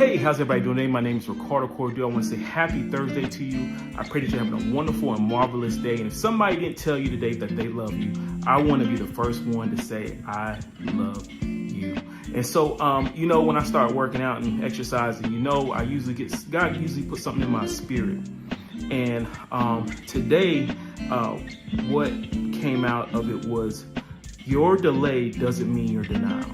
Hey, how's everybody doing today? My name is Ricardo Cordell. I want to say happy Thursday to you. I pray that you're having a wonderful and marvelous day. And if somebody didn't tell you today that they love you, I want to be the first one to say, I love you. And so, when I start working out and exercising, I usually God usually puts something in my spirit. And today, what came out of it was, your delay doesn't mean your denial,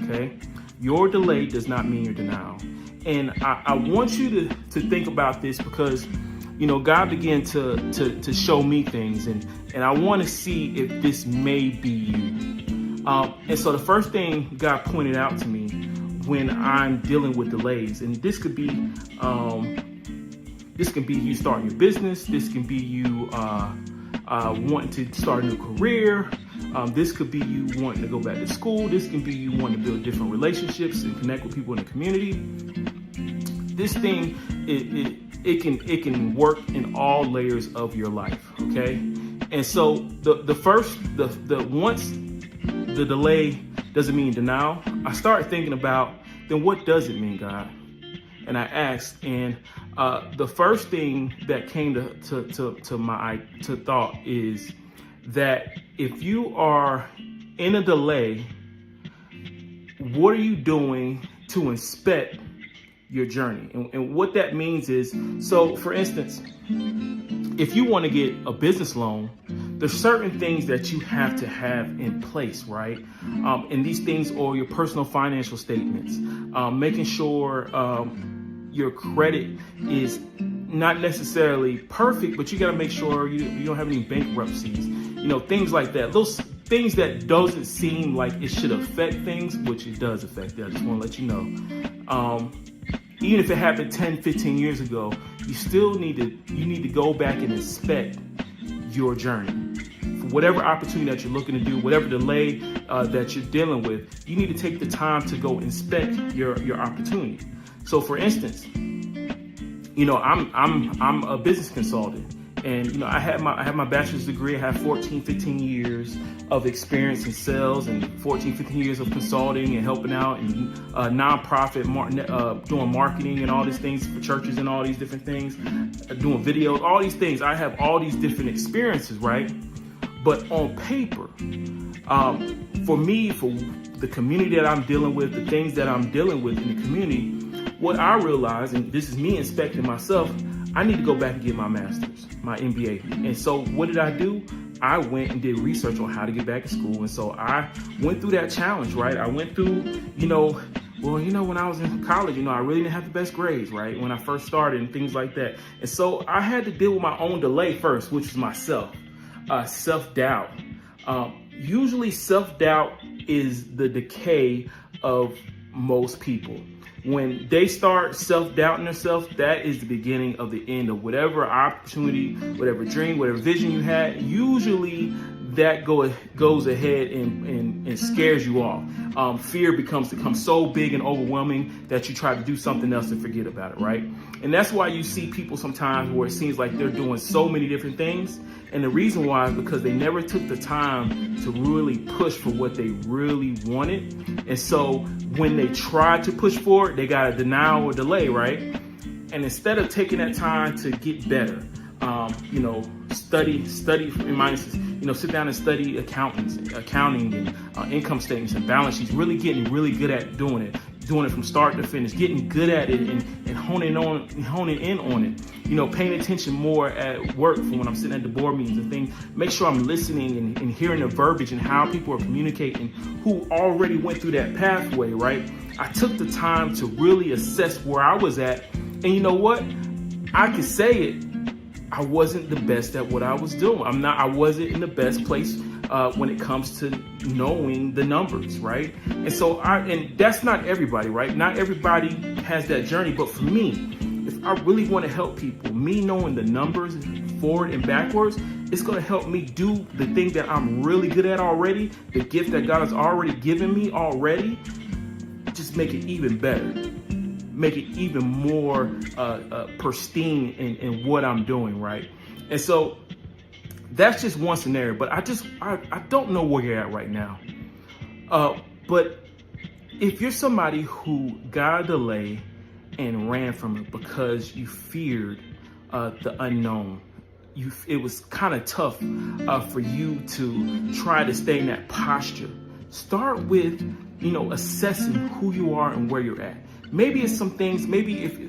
okay? Your delay does not mean your denial. And I want you to think about this because, God began to show me things, and I want to see if this may be you. And so the first thing God pointed out to me when I'm dealing with delays, and this can be you starting your business, this can be you wanting to start a new career. This could be you wanting to go back to school. This can be you wanting to build different relationships and connect with people in the community. This thing, it can work in all layers of your life, okay? And so once the delay doesn't mean denial, I started thinking about, then what does it mean, God? And I asked, and the first thing that came to thought is that if you are in a delay, what are you doing to inspect your journey? And what that means is, so for instance, if you want to get a business loan, there's certain things that you have to have in place, right? And these things are your personal financial statements, making sure your credit is not necessarily perfect, but you got to make sure you don't have any bankruptcies, things like that. Those things that doesn't seem like it should affect things, which it does affect it. I just want to let you know. Even if it happened 10, 15 years ago, you still need to go back and inspect your journey. For whatever opportunity that you're looking to do, whatever delay that you're dealing with, you need to take the time to go inspect your opportunity. So for instance, I'm a business consultant, and I have my bachelor's degree. I have 14, 15 years of experience in sales and 14, 15 years of consulting and helping out and nonprofit, doing marketing and all these things for churches and all these different things, doing videos, all these things. I have all these different experiences, right? But on paper, for me, for the community that I'm dealing with, the things that I'm dealing with in the community, what I realized, and this is me inspecting myself, I need to go back and get my master's, my MBA. And so what did I do? I went and did research on how to get back to school. And so I went through that challenge, right? I went through, when I was in college, I really didn't have the best grades, right? When I first started and things like that. And so I had to deal with my own delay first, which was myself, self-doubt. Usually self-doubt is the decay of most people. When they start self-doubting themselves, that is the beginning of the end of whatever opportunity, whatever dream, whatever vision you had. Usually that goes ahead and scares you off. Fear becomes so big and overwhelming that you try to do something else and forget about it, right? And that's why you see people sometimes where it seems like they're doing so many different things. And the reason why is because they never took the time to really push for what they really wanted. And so when they tried to push for it, they got a denial or delay, right? And instead of taking that time to get better, study in minuses, sit down and study accounting and income statements and balance sheets, really getting really good at doing it from start to finish, getting good at it and honing in on it, paying attention more at work from when I'm sitting at the board meetings and things, make sure I'm listening and hearing the verbiage and how people are communicating who already went through that pathway, right? I took the time to really assess where I was at, and you know what? I can say it, I wasn't the best at what I was doing. I wasn't in the best place when it comes to knowing the numbers, right? And so and that's not everybody, right? Not everybody has that journey, but for me, if I really want to help people, me knowing the numbers forward and backwards, it's going to help me do the thing that I'm really good at already, the gift that God has already given me already, just make it even better. Make it even more pristine in what I'm doing, right? And so that's just one scenario, but I don't know where you're at right now. But if you're somebody who got a delay and ran from it because you feared the unknown. It was kind of tough for you to try to stay in that posture. Start with, assessing who you are and where you're at. Maybe it's some things,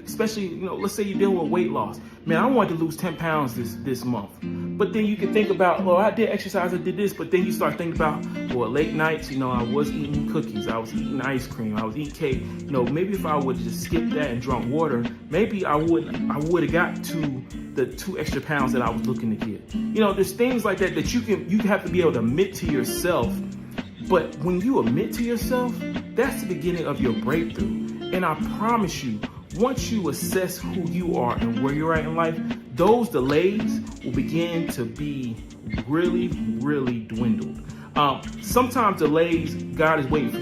especially, let's say you're dealing with weight loss. Man, I wanted to lose 10 pounds this month. But then you can think about, I did exercise, I did this, but then you start thinking about, late nights, I was eating cookies, I was eating ice cream, I was eating cake. Maybe if I would have just skipped that and drunk water, maybe I would have got to the 2 extra pounds that I was looking to get. There's things like that you have to be able to admit to yourself. But when you admit to yourself, that's the beginning of your breakthrough. And I promise you, once you assess who you are and where you're at in life, those delays will begin to be really, really dwindled. Sometimes delays, God is waiting for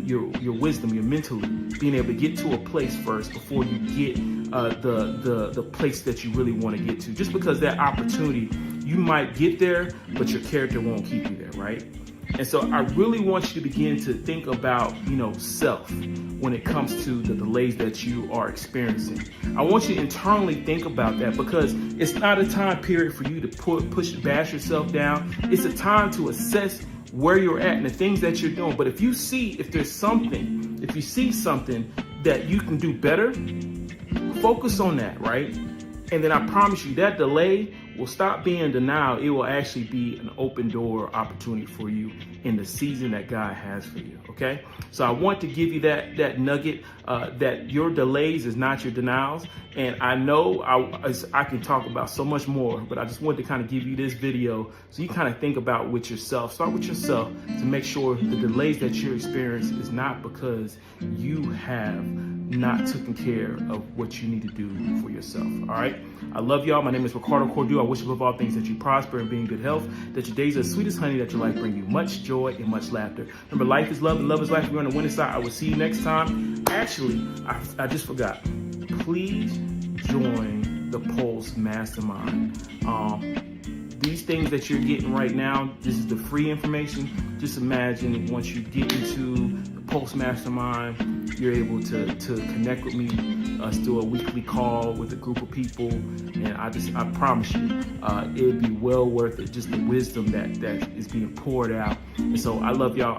your wisdom, your mentally being able to get to a place first before you get the place that you really want to get to. Just because that opportunity, you might get there, but your character won't keep you there, right? And so I really want you to begin to think about, self when it comes to the delays that you are experiencing. I want you to internally think about that, because it's not a time period for you to bash yourself down. It's a time to assess where you're at and the things that you're doing. But if you see something that you can do better, focus on that, right? And then I promise you that delay will stop being denial. It will actually be an open door opportunity for you in the season that God has for you. Okay. So I want to give you that nugget, that your delays is not your denials. And I know I can talk about so much more, but I just wanted to kind of give you this video so you kind of think about with yourself. Start with yourself to make sure the delays that you're experiencing is not because you have not taken care of what you need to do for yourself. All right. I love y'all. My name is Ricardo Cordua. I wish above all things that you prosper and be in good health, that your days are sweet as honey, that your life bring you much joy and much laughter. Remember, life is love and love is life. We're on the winning side. I will see you next time. Actually, I just forgot. Please join the Pulse Mastermind. These things that you're getting right now, this is the free information. Just imagine once you get into the Pulse Mastermind, you're able to connect with me. Do a weekly call with a group of people, and I promise you, it'd be well worth it. Just the wisdom that is being poured out. And so I love y'all.